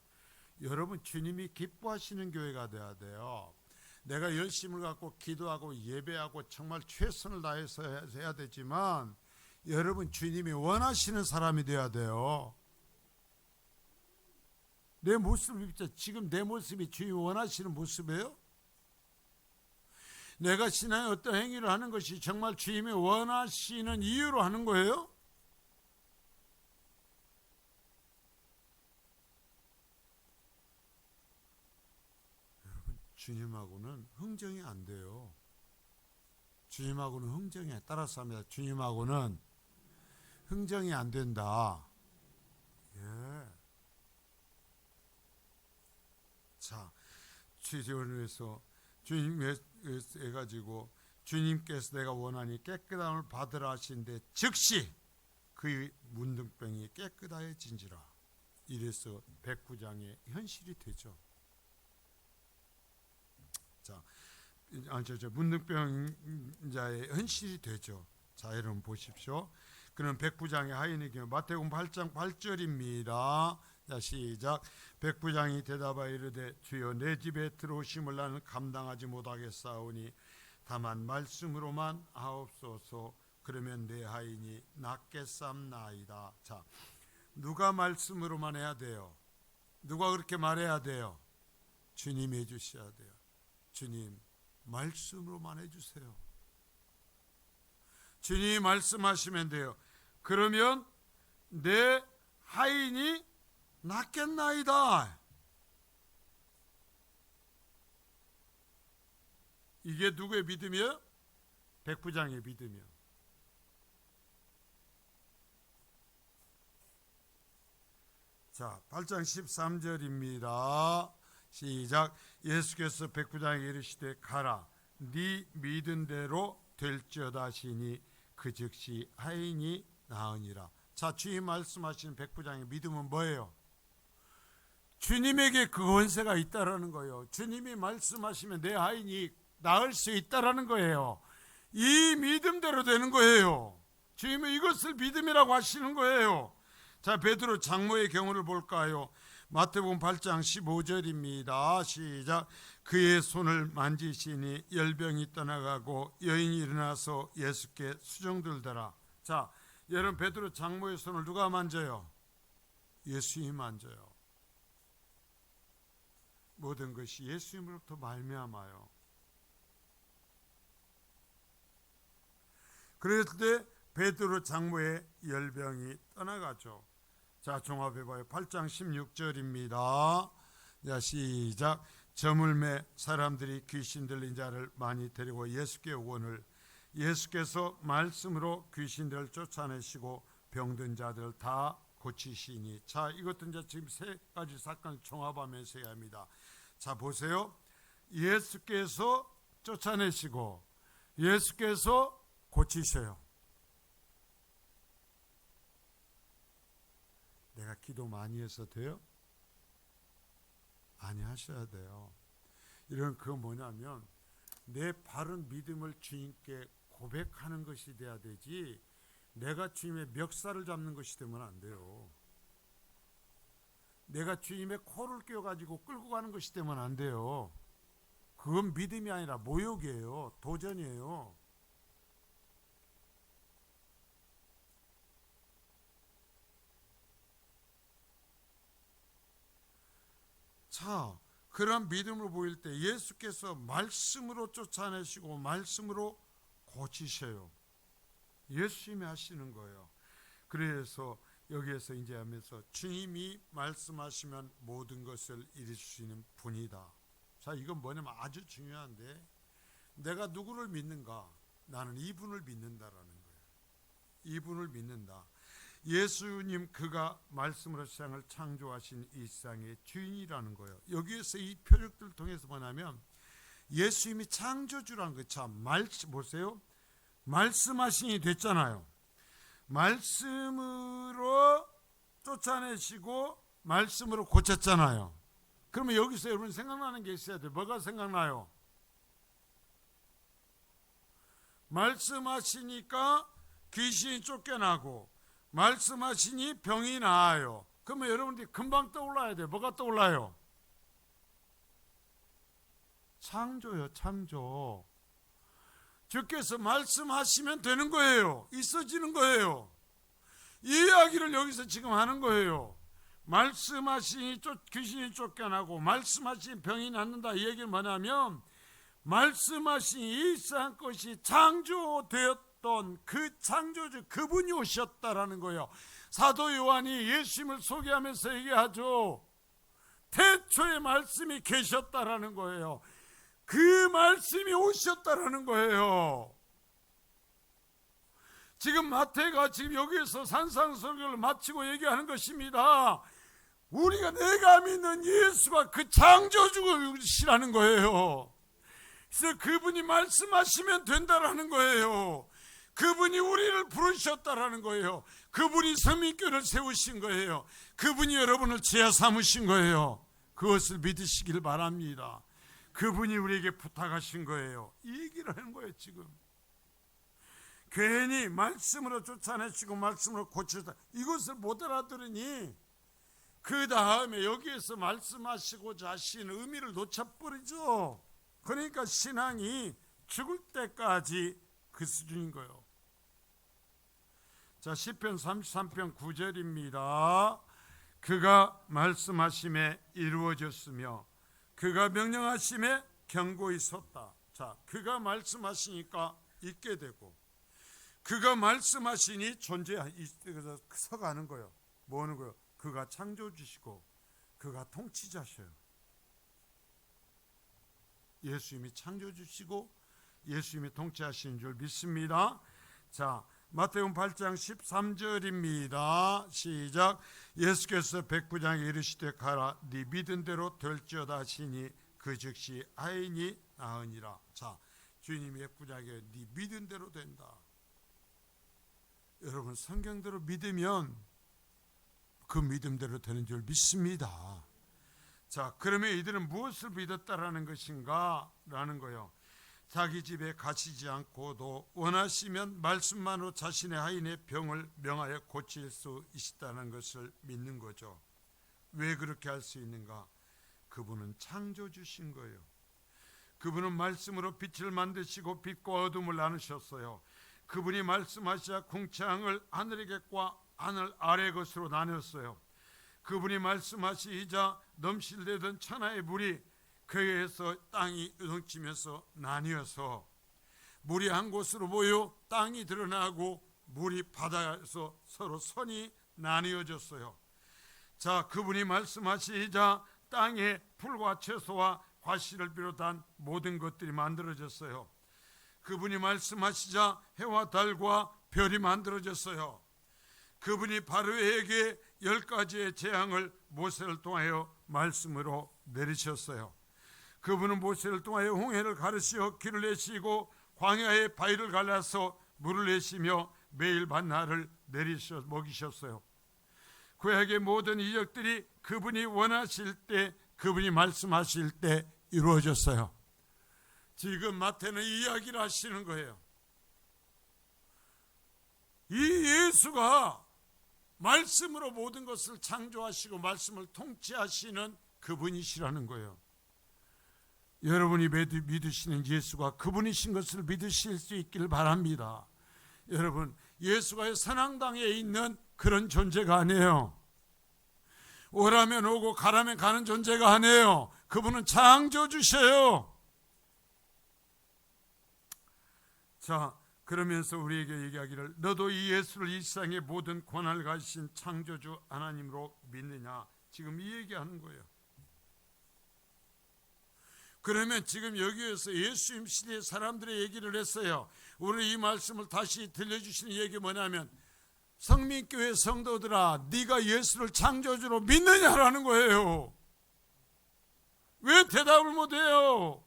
여러분 주님이 기뻐하시는 교회가 돼야 돼요. 내가 열심을 갖고 기도하고 예배하고 정말 최선을 다해서 해야 되지만 여러분 주님이 원하시는 사람이 돼야 돼요. 내 모습이 지금 내 모습이 주님이 원하시는 모습이에요? 내가 신앙에 어떤 행위를 하는 것이 정말 주님이 원하시는 이유로 하는 거예요? 여러분 주님하고는 흥정이 안 돼요. 주님하고는 흥정이 따라서 합니다. 주님하고는 흥정이 안 된다. 예. 자, 주님을 위해서 주님 해가지고 주님께서 내가 원하니 깨끗함을 받으라 하신데 즉시 그 문둥병이 깨끗하여진지라. 이래서 백부장의 현실이 되죠. 자, 문둥병자의 현실이 되죠. 자, 여러분 보십시오. 그는 백부장의 하인의 경우 마태복음 8장 8절입니다. 자, 시작. 백부장이 대답하여 이르되 주여 내 집에 들어오심을 나는 감당하지 못하겠사오니 다만 말씀으로만 하옵소서. 그러면 내 하인이 낫겠삼나이다. 자, 누가 말씀으로만 해야 돼요? 누가 그렇게 말해야 돼요? 주님이 해주셔야 돼요. 주님 말씀으로만 해주세요. 주님이 말씀하시면 돼요. 그러면 내 하인이 낫겠나이다. 이게 누구의 믿음이요? 백부장의 믿음이요. 자, 8장 13절입니다. 시작. 예수께서 백부장에게 이르시되 가라, 네 믿은 대로 될지어다 하시니 그 즉시 하인이 나으니라. 자, 주님 말씀하신 백부장의 믿음은 뭐예요? 주님에게 그 권세가 있다라는 거예요. 주님이 말씀하시면 내 하인이 나을 수 있다라는 거예요. 이 믿음대로 되는 거예요. 주님은 이것을 믿음이라고 하시는 거예요. 자, 베드로 장모의 경우를 볼까요? 마태복음 8장 15절입니다. 시작. 그의 손을 만지시니 열병이 떠나가고 여인이 일어나서 예수께 수종들더라. 자, 여러분, 베드로 장모의 손을 누가 만져요? 예수님이 만져요. 모든 것이 예수님으로부터 말미암아요. 그랬을 때 베드로 장모의 열병이 떠나가죠. 자, 종합해봐요. 8장 16절입니다. 자, 시작. 저물매 사람들이 귀신 들린 자를 많이 데리고 예수께 오거늘 예수께서 말씀으로 귀신들을 쫓아내시고 병든 자들 다 고치시니. 자, 이것도 이제 지금 세 가지 사건을 종합하면서 해야 합니다. 자, 보세요. 예수께서 쫓아내시고 예수께서 고치셔요. 내가 기도 많이 해서 돼요? 많이 하셔야 돼요. 이런 그거 뭐냐면 내 바른 믿음을 주님께 고백하는 것이 돼야 되지, 내가 주님의 멱살을 잡는 것이 되면 안 돼요. 내가 주님의 코를 껴가지고 끌고 가는 것이 되면 안 돼요. 그건 믿음이 아니라 모욕이에요. 도전이에요. 자, 그런 믿음을 보일 때 예수께서 말씀으로 쫓아내시고 말씀으로 고치셔요. 예수님이 하시는 거예요. 그래서 여기에서 이제 하면서 주님이 말씀하시면 모든 것을 이루시는 분이다. 자, 이건 뭐냐면 아주 중요한데, 내가 누구를 믿는가? 나는 이분을 믿는다라는 거예요. 이분을 믿는다. 예수님, 그가 말씀으로 세상을 창조하신 이 세상의 주인이라는 거예요. 여기에서 이 표적들을 통해서 뭐냐면 예수님이 창조주라는 거예요. 자, 보세요. 말씀하신이 됐잖아요. 말씀으로 쫓아내시고 말씀으로 고쳤잖아요. 그러면 여기서 여러분 생각나는 게 있어야 돼요. 뭐가 생각나요? 말씀하시니까 귀신이 쫓겨나고 말씀하시니 병이 나아요. 그러면 여러분들이 금방 떠올라야 돼요. 뭐가 떠올라요? 창조요, 창조. 주께서 말씀하시면 되는 거예요. 있어지는 거예요. 이 이야기를 여기서 지금 하는 거예요. 말씀하시니 귀신이 쫓겨나고 말씀하시니 병이 낫는다. 이 얘기는 뭐냐면 말씀하신 이 세상 것이 창조되었던 그 창조주 그분이 오셨다라는 거예요. 사도 요한이 예수님을 소개하면서 얘기하죠. 태초에 말씀이 계셨다라는 거예요. 그 말씀이 오셨다라는 거예요. 지금 마태가 지금 여기에서 산상설교를 마치고 얘기하는 것입니다. 우리가 내가 믿는 예수가 그 창조주시라는 거예요. 그래서 그분이 말씀하시면 된다라는 거예요. 그분이 우리를 부르셨다라는 거예요. 그분이 서민교를 세우신 거예요. 그분이 여러분을 지하 삼으신 거예요. 그것을 믿으시길 바랍니다. 그분이 우리에게 부탁하신 거예요. 이 얘기를 하는 거예요. 지금 괜히 말씀으로 쫓아내시고 말씀으로 고치셨다, 이것을 못 알아들으니 그 다음에 여기에서 말씀하시고자 하신 의미를 놓쳐버리죠. 그러니까 신앙이 죽을 때까지 그 수준인 거예요. 자, 시편 33편 9절입니다. 그가 말씀하심에 이루어졌으며 그가 명령하심에 견고히 섰다. 자, 그가 말씀하시니까 있게 되고 그가 말씀하시니 서가는 거예요. 뭐 하는 거예요? 그가 창조주시고 그가 통치자셔요. 예수님이 창조주시고 예수님이 통치하시는 줄 믿습니다. 자, 마태복음 8장 13절입니다. 시작. 예수께서 백부장에게 이르시되 가라 네 믿은 대로 될지어다 하시니 그 즉시 아인이 나으니라. 자, 주님이 백부장에게 네 믿은 대로 된다. 여러분, 성경대로 믿으면 그 믿음대로 되는 줄 믿습니다. 자, 그러면 이들은 무엇을 믿었다라는 것인가? 라는 거요. 자기 집에 가시지 않고도 원하시면 말씀만으로 자신의 하인의 병을 명하여 고칠 수 있다는 것을 믿는 거죠. 왜 그렇게 할 수 있는가? 그분은 창조주신 거예요. 그분은 말씀으로 빛을 만드시고 빛과 어둠을 나누셨어요. 그분이 말씀하시자 궁창을 하늘의 객과 하늘 아래 것으로 나눴어요. 그분이 말씀하시자 넘실대던 천하의 물이 그에서 땅이 넘치면서 나뉘어서 물이 한 곳으로 모여 땅이 드러나고 물이 바다에서 서로 선이 나뉘어졌어요. 자, 그분이 말씀하시자 땅에 풀과 채소와 과실을 비롯한 모든 것들이 만들어졌어요. 그분이 말씀하시자 해와 달과 별이 만들어졌어요. 그분이 바로에게 10가지의 재앙을 모세를 통하여 말씀으로 내리셨어요. 그분은 모세를 통하여 홍해를 가르시어 길을 내시고 광야에 바위를 갈라서 물을 내시며 매일 만나를 내리셔 먹이셨어요. 그에게 모든 이적들이 그분이 원하실 때, 그분이 말씀하실 때 이루어졌어요. 지금 마태는 이야기를 하시는 거예요. 이 예수가 말씀으로 모든 것을 창조하시고 말씀을 통치하시는 그분이시라는 거예요. 여러분이 믿으시는 예수가 그분이신 것을 믿으실 수 있기를 바랍니다. 여러분, 예수가 선앙당에 있는 그런 존재가 아니에요. 오라면 오고 가라면 가는 존재가 아니에요. 그분은 창조주셔요. 자, 그러면서 우리에게 얘기하기를 너도 이 예수를 이 세상의 모든 권한을 가지신 창조주 하나님으로 믿느냐. 지금 이 얘기하는 거예요. 그러면 지금 여기에서 예수님 시대의 사람들의 얘기를 했어요. 우리 이 말씀을 다시 들려주시는 얘기 뭐냐면 성민교회 성도들아, 네가 예수를 창조주로 믿느냐라는 거예요. 왜 대답을 못해요?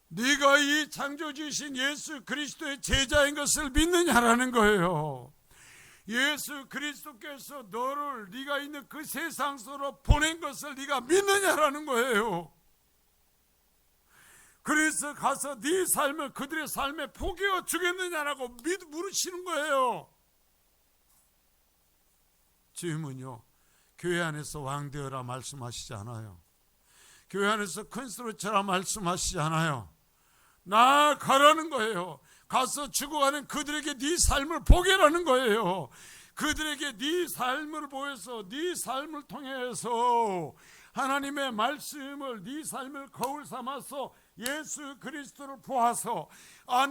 네가 이 창조주신 예수 그리스도의 제자인 것을 믿느냐라는 거예요. 예수 그리스도께서 너를 네가 있는 그 세상 속으로 보낸 것을 네가 믿느냐라는 거예요. 그래서 가서 네 삶을 그들의 삶에 포기해 주겠느냐라고 물으시는 거예요. 주님은요, 교회 안에서 왕 되어라 말씀하시지 않아요. 교회 안에서 큰 소리 쳐라 말씀하시지 않아요. 나가라는 거예요. 가서 죽어가는 그들에게 네 삶을 보게라는 거예요. 그들에게 네 삶을 보여서 네 삶을 통해서 하나님의 말씀을 네 삶을 거울 삼아서 예수 그리스도를 보아서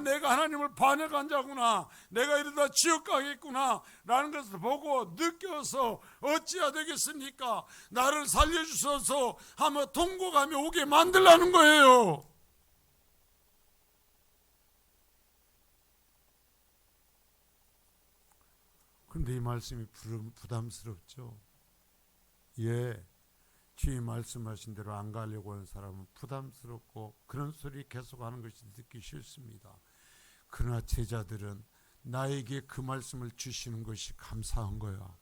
내가 하나님을 반역한 자구나, 내가 이러다 지옥 가겠구나 라는 것을 보고 느껴서 어찌해야 되겠습니까? 나를 살려주셔서 하며 통곡하며 오게 만들라는 거예요. 그런데 이 말씀이 부담스럽죠. 주님 말씀하신 대로 안 가려고 하는 사람은 부담스럽고 그런 소리 계속하는 것이 듣기 싫습니다. 그러나 제자들은 나에게 그 말씀을 주시는 것이 감사한 거야.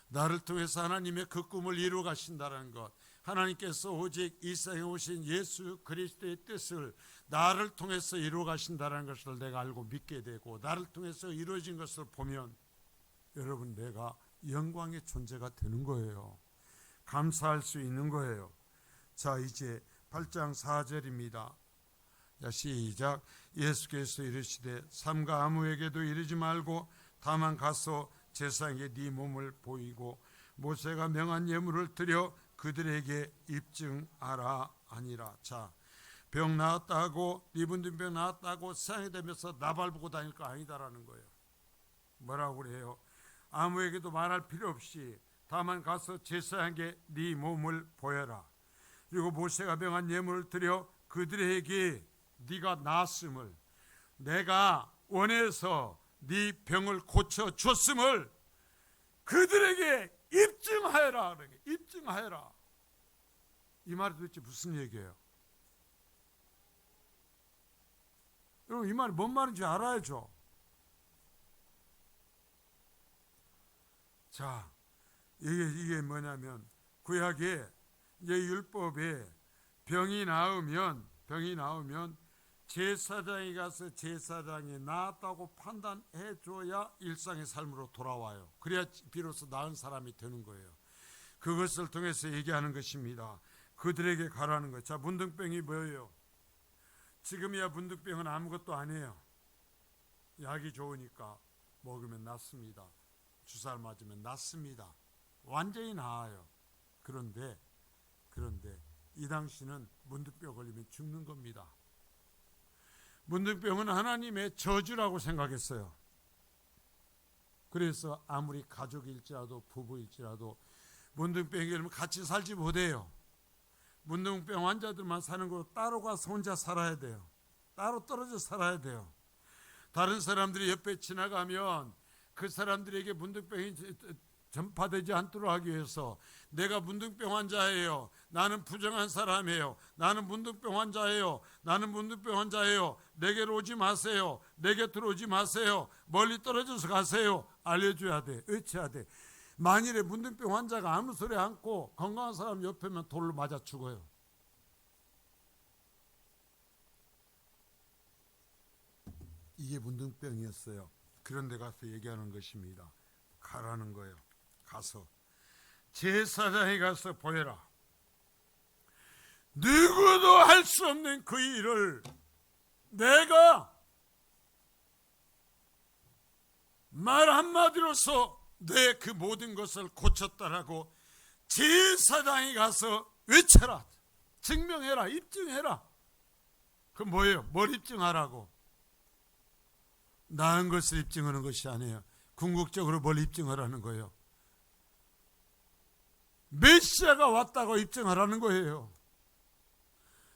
나를 통해서 하나님의 그 꿈을 이루어 가신다는 것, 하나님께서 오직 이 세상에 오신 예수 그리스도의 뜻을 나를 통해서 이루어 가신다는 것을 내가 알고 믿게 되고 나를 통해서 이루어진 것을 보면 여러분, 내가 영광의 존재가 되는 거예요. 감사할 수 있는 거예요. 자, 이제 8장 4절입니다. 자, 시작. 예수께서 이르시되 삼가 아무에게도 이르지 말고 다만 가서 제사장에게 네 몸을 보이고 모세가 명한 예물을 드려 그들에게 입증하라 하니라. 자, 병 나았다고 이분들 병 나았다고 세상에 되면서 나발보고 다닐 거 아니다라는 거예요. 뭐라고 그래요? 아무에게도 말할 필요 없이 다만 가서 제사장에게 네 몸을 보여라. 그리고 모세가 명한 예물을 드려 그들에게 네가 나았음을, 내가 원해서 네 병을 고쳐 줬음을 그들에게 입증하여라. 입증하여라. 이 말이 도대체 무슨 얘기예요? 여러분, 이 말이 뭔 말인지 알아야죠. 자, 이게 뭐냐면 구약에 이제 율법에 병이 나오면 제사장이 가서 제사장이 나았다고 판단해 줘야 일상의 삶으로 돌아와요. 그래야 비로소 나은 사람이 되는 거예요. 그것을 통해서 얘기하는 것입니다. 그들에게 가라는 것. 자, 문둥병이 뭐예요? 지금이야 문둥병은 아무것도 아니에요. 약이 좋으니까 먹으면 낫습니다. 주사를 맞으면 낫습니다. 완전히 나아요. 그런데 이 당시는 문둥병 걸리면 죽는 겁니다. 문둥병은 하나님의 저주라고 생각했어요. 그래서 아무리 가족일지라도 부부일지라도 문둥병이 걸리면 같이 살지 못해요. 문둥병 환자들만 사는 곳으로 따로 가서 혼자 살아야 돼요. 따로 떨어져 살아야 돼요. 다른 사람들이 옆에 지나가면 그 사람들에게 문둥병이 전파되지 않도록 하기 위해서 내가 문둥병 환자예요. 나는 부정한 사람이에요. 나는 문둥병 환자예요. 나는 문둥병 환자예요. 내게로 오지 마세요. 내 곁으로 오지 마세요. 멀리 떨어져서 가세요. 알려줘야 돼. 외쳐야 돼. 만일에 문둥병 환자가 아무 소리 않고 건강한 사람 옆에면 돌로 맞아 죽어요. 이게 문둥병이었어요. 그런 데 가서 얘기하는 것입니다. 가라는 거예요. 가서 제사장에 가서 보여라. 누구도 할 수 없는 그 일을 내가 말 한마디로서 내 그 모든 것을 고쳤다라고 제사장에 가서 외쳐라. 증명해라. 입증해라. 그 뭐예요? 뭘 입증하라고? 나은 것을 입증하는 것이 아니에요. 궁극적으로 뭘 입증하라는 거예요? 메시아가 왔다고 입증하라는 거예요.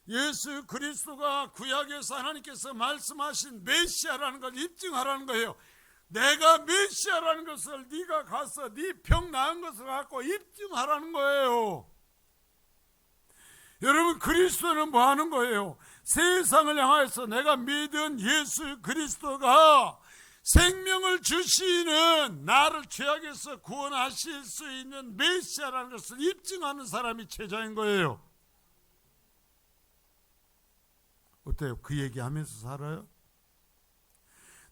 예수 그리스도가 구약에서 하나님께서 말씀하신 메시아라는 걸 입증하라는 거예요. 내가 메시아라는 것을 네가 가서 네 병 나은 것을 갖고 입증하라는 거예요. 여러분, 그리스도는 뭐 하는 거예요? 세상을 향해서 내가 믿은 예수 그리스도가 생명을 주시는, 나를 죄악에서 구원하실 수 있는 메시아라는 것을 입증하는 사람이 제자인 거예요. 어때요? 그 얘기하면서 살아요?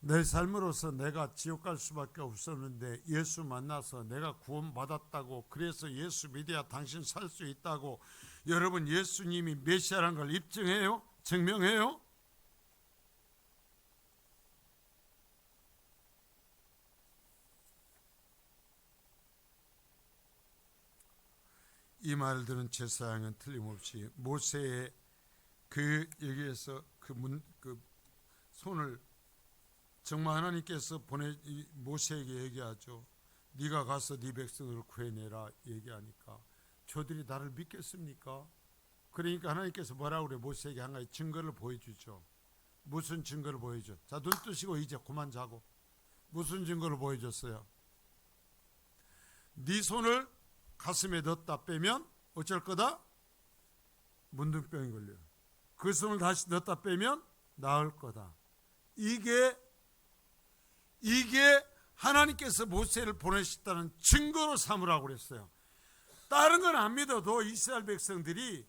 내 삶으로서 내가 지옥 갈 수밖에 없었는데 예수 만나서 내가 구원받았다고, 그래서 예수 믿어야 당신 살 수 있다고 여러분 예수님이 메시아라는 걸 입증해요? 증명해요? 이 말을 들은 제사장은 틀림없이 모세의 그 여기에서 그 손을 정말 하나님께서 모세에게 얘기하죠. 네가 가서 네 백성을 구해내라 얘기하니까 저들이 나를 믿겠습니까? 그러니까 하나님께서 뭐라고 그래? 모세에게 한 가지 증거를 보여주죠. 무슨 증거를 보여줘? 자, 눈 뜨시고 이제 그만 자고. 무슨 증거를 보여줬어요? 네 손을 가슴에 넣었다 빼면 어쩔 거다? 문둥병이 걸려요. 그 손을 다시 넣었다 빼면 나을 거다. 이게 하나님께서 모세를 보내셨다는 증거로 삼으라고 그랬어요. 다른 건 안 믿어도 이스라엘 백성들이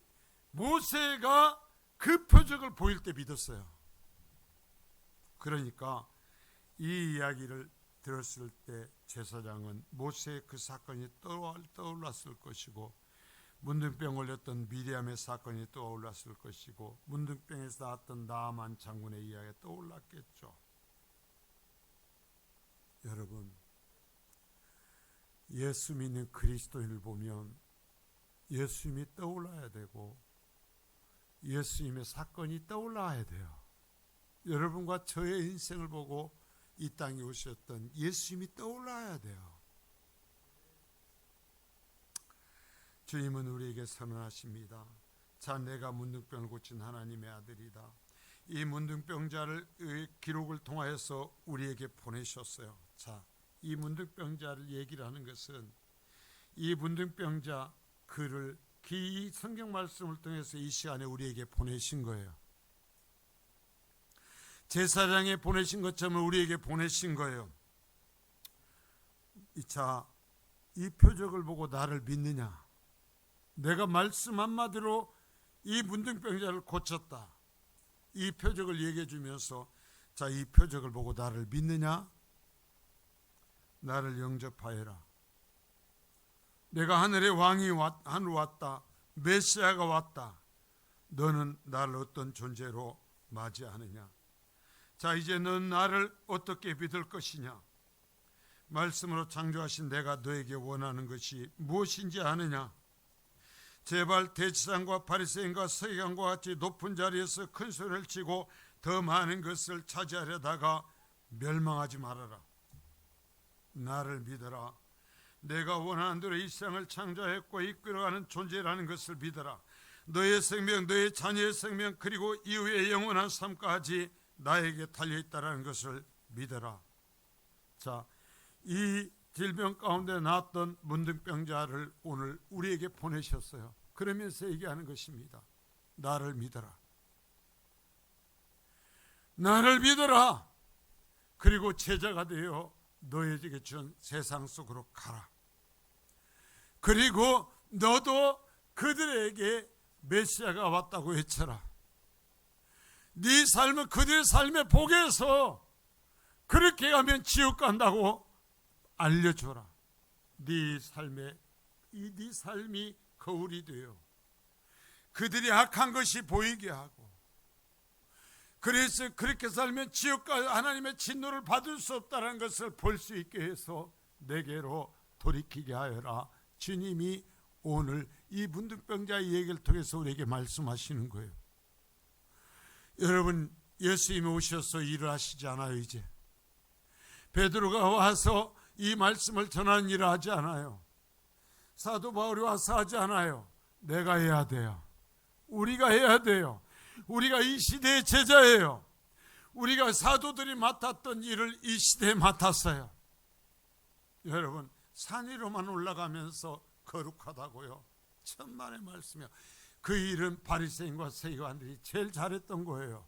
모세가 그 표적을 보일 때 믿었어요. 그러니까 이 이야기를 들었을 때 제사장은 모세의 그 사건이 떠올랐을 것이고, 문둥병 걸렸던 미리암의 사건이 떠올랐을 것이고, 문둥병에서 나왔던 나아만 장군의 이야기가 떠올랐겠죠. 여러분, 예수 믿는 그리스도인을 보면 예수님이 떠올라야 되고 예수님의 사건이 떠올라야 돼요. 여러분과 저의 인생을 보고 이 땅에 오셨던 예수님이 떠올라야 돼요. 주님은 우리에게 선언하십니다. 자, 내가 문둥병을 고친 하나님의 아들이다. 이 문둥병자를 기록을 통하여서 우리에게 보내셨어요. 자, 이 문둥병자를 얘기를 하는 것은 이 문둥병자 그를 이 성경 말씀을 통해서 이 시간에 우리에게 보내신 거예요. 제사장에 보내신 것처럼 우리에게 보내신 거예요. 자, 이 표적을 보고 나를 믿느냐? 내가 말씀 한마디로 이 문둥병자를 고쳤다. 이 표적을 얘기해 주면서 자, 이 표적을 보고 나를 믿느냐? 나를 영접하여라. 내가 하늘의 왕이 왔다. 메시아가 왔다. 너는 나를 어떤 존재로 맞이하느냐? 자, 이제 넌 나를 어떻게 믿을 것이냐? 말씀으로 창조하신 내가 너에게 원하는 것이 무엇인지 아느냐? 제발 대제사장과 바리새인과 서기관과 같이 높은 자리에서 큰 소리를 치고 더 많은 것을 차지하려다가 멸망하지 말아라. 나를 믿어라. 내가 원하는 대로 이 세상을 창조했고 이끌어가는 존재라는 것을 믿어라. 너의 생명, 너의 자녀의 생명, 그리고 이후의 영원한 삶까지 나에게 달려있다는 것을 믿어라. 자, 이 질병 가운데 나왔던 문둥병자를 오늘 우리에게 보내셨어요. 그러면서 얘기하는 것입니다. 나를 믿어라. 나를 믿어라. 그리고 제자가 되어 너에게 준 세상 속으로 가라. 그리고 너도 그들에게 메시아가 왔다고 외쳐라. 네 삶은 그들의 삶의 복에서 그렇게 가면 지옥 간다고 알려줘라. 네 삶이 거울이 되어 그들이 악한 것이 보이게 하고, 그래서 그렇게 살면 지옥과 하나님의 진노를 받을 수 없다는 것을 볼 수 있게 해서 내게로 돌이키게 하여라. 주님이 오늘 이 문둥병자의 얘기를 통해서 우리에게 말씀하시는 거예요. 여러분, 예수님이 오셔서 일을 하시지 않아요. 이제 베드로가 와서 이 말씀을 전하는 일을 하지 않아요. 사도 바울이 와서 하지 않아요. 내가 해야 돼요. 우리가 해야 돼요. 우리가 이 시대의 제자예요. 우리가 사도들이 맡았던 일을 이 시대에 맡았어요. 여러분, 산 위로만 올라가면서 거룩하다고요? 천만의 말씀이요. 그 일은 바리새인과 서기관들이 제일 잘했던 거예요.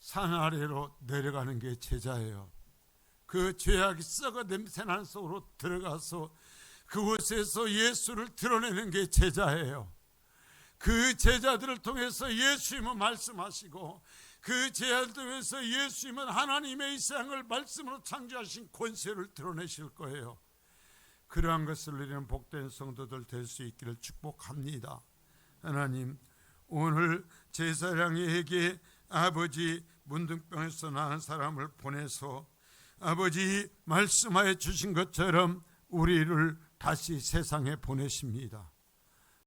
산 아래로 내려가는 게 제자예요. 그 죄악이 썩어 냄새나는 속으로 들어가서 그곳에서 예수를 드러내는 게 제자예요. 그 제자들을 통해서 예수님은 말씀하시고, 그 제자들을 통해서 예수님은 하나님의 이 세상을 말씀으로 창조하신 권세를 드러내실 거예요. 그러한 것을 누리는 복된 성도들 될 수 있기를 축복합니다. 하나님, 오늘 제사장에게 아버지 문둥병에서 나은 사람을 보내서 아버지 말씀하여 주신 것처럼 우리를 다시 세상에 보내십니다.